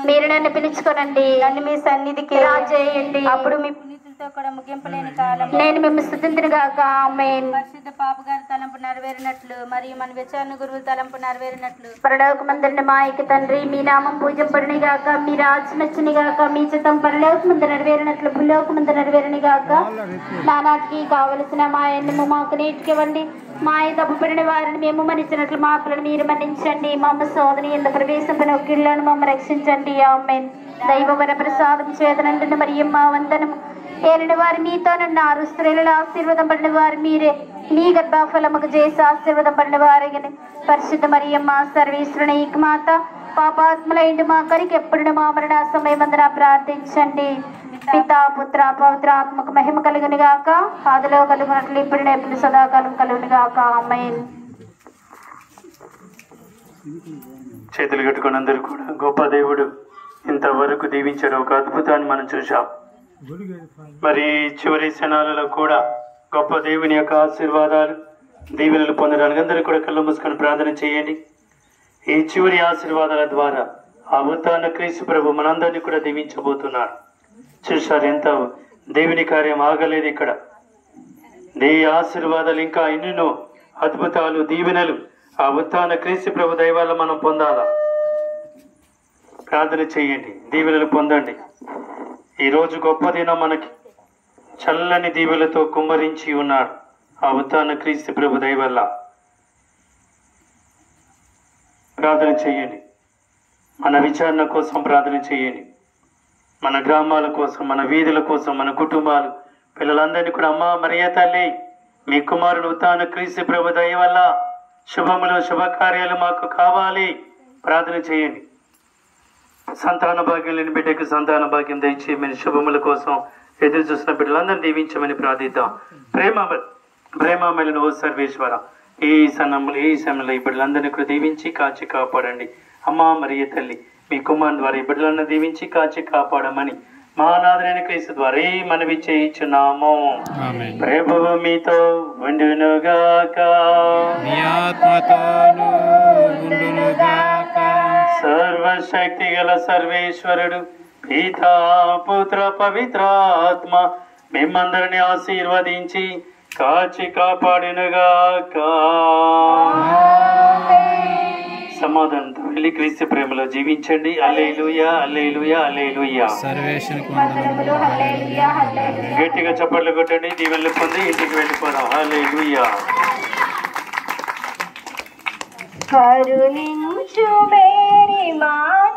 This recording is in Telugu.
మీరు నన్ను పిలుచుకోనండి, నన్ను మీ సన్నిధికి రాజేయండి. అప్పుడు మీ పునీతులతో కూడా ముగింపులేని కాలం నేను మేము స్తుతింతునుగాక. ఆమేన్. పరిశుద్ధ పాప గారి తలంపు నెరవేరినట్లు మరియు మన విచారణ గురువుల తలంపు నెరవేరినట్లు పరలోకమందున్న మా యొక్క తండ్రి, మీ నామం పూజింపబడును గాక, మీ రాజ్యం వచ్చును గాక, మీ చిత్తం పరలోకమందు నెరవేరినట్లు భూలోకమందు నెరవేరును గాక. నానాటికి కావలసిన మా ఎన్నము మాకు నేర్చుకోవండి, మా తప్పుపడిన వారిని మేము మన్నించినట్లు మా అప్పులను మీరు మన్నించండి. మా అమ్మ సోదరి ఎంత ప్రవేశింపని ఒక్కిళ్ళను మమ్మ రక్షించండి. ఆమేన్. దైవవర ప్రసాదం చేతనంటున్న మరియమ్మ వందనము. ఏలిన వారు మీతో నున్నారు, స్త్రీలలో ఆశీర్వాదం పడిన వారు మీరే, మీ గర్భఫలముకు చేసి ఆశీర్వాదం పడిన వారిని పరిశుద్ధ మరియమ్మ సర్వేశ్వరుని మాత, పాపాత్ములైండు మా కొరకు ఎప్పుడు మా మరణ సమయమందున ప్రార్థించండి. పితా పుత్ర పవిత్ర ఆత్మకు మహిమ కలుగును గాక, ఆదిలో కలుగునట్లు ఇప్పుడు ఎప్పుడు సదాకాలం కలుగును గాక. ఆమేన్. చేతులు కట్టుకుని అందరూ కూడా గొప్ప దేవుడు ఇంతవరకు దీవించారు. ఒక అద్భుతాన్ని మనం చూసాం. మరి చివరి క్షణాలలో కూడా గొప్ప దేవుని యొక్క ఆశీర్వాదాలు దీవెనలు పొందడానికి అందరూ కూడా కళ్ళు మూసుకొని ప్రార్థన చేయండి. ఈ చివరి ఆశీర్వాదాల ద్వారా ఆ ఉత్థాన క్రీస్తు ప్రభు మనందరినీ కూడా దీవించబోతున్నారు. చూశారు, ఎంత దేవుని కార్యం ఆగలేదు ఇక్కడ. నీ ఆశీర్వాదాలు ఇంకా ఎన్నెన్నో అద్భుతాలు దీవెనలు ఆ ఉత్థాన క్రీస్తు ప్రభు దయ వల్ల మనం పొందాలా. ప్రార్థన చేయండి, దీవెనలు పొందండి. ఈరోజు గొప్ప దినం మనకి చల్లని దీవెలతో కుమ్మరించి ఉన్నాడు ఆ ఉత్థాన క్రీస్తు ప్రభు దయ వల్ల. ప్రార్థన చేయండి, మన విచారణ కోసం ప్రార్థన చేయండి, మన గ్రామాల కోసం, మన వీధుల కోసం, మన కుటుంబాలు, పిల్లలందరినీ కూడా అమ్మ మరియ తల్లి, మీ కుమారుడు ఉత్థాన క్రీస్తు ప్రభు దయ వల్ల శుభములు శుభకార్యాలు మాకు కావాలి. ప్రార్థన చేయండి. సంతాన భాగ్యం లేని బిడ్డకు సంతాన భాగ్యం దయచేయమని, శుభముల కోసం ఎదురు చూసిన బిడ్డలందరినీ దీవించమని ప్రార్థిద్దాం. ప్రేమమైన ఓ సర్వేశ్వర, ఈ సమయంలో ఈ బిడ్డలందరినీ కూడా దీవించి కాచి కాపాడండి. అమ్మా మరియ తల్లి, మీ కుమారుని ద్వారా ఈ బిడ్డలను దీవించి కాచి కాపాడమని మా నాథుడైన క్రీస్తు ద్వారా మనవి చేయించున్నాము. ప్రభువు మీతో ఉండునుగాక. సర్వశక్తి గల సర్వేశ్వరుడు పితా పుత్ర పవిత్రాత్మ మిమ్మందరిని ఆశీర్వదించి కాచి కాపాడునుగాక. సమాధానంతో వెళ్ళి క్రీస్తు ప్రేమలో జీవించండి. హల్లెలూయా, హల్లెలూయా, హల్లెలూయా. గట్టిగా చప్పట్లు కొట్టండి, దీవెనలు పొంది ఇంటికి వెళ్ళిపోదాం. హల్లెలూయా. కరుణించు మేరీ మాత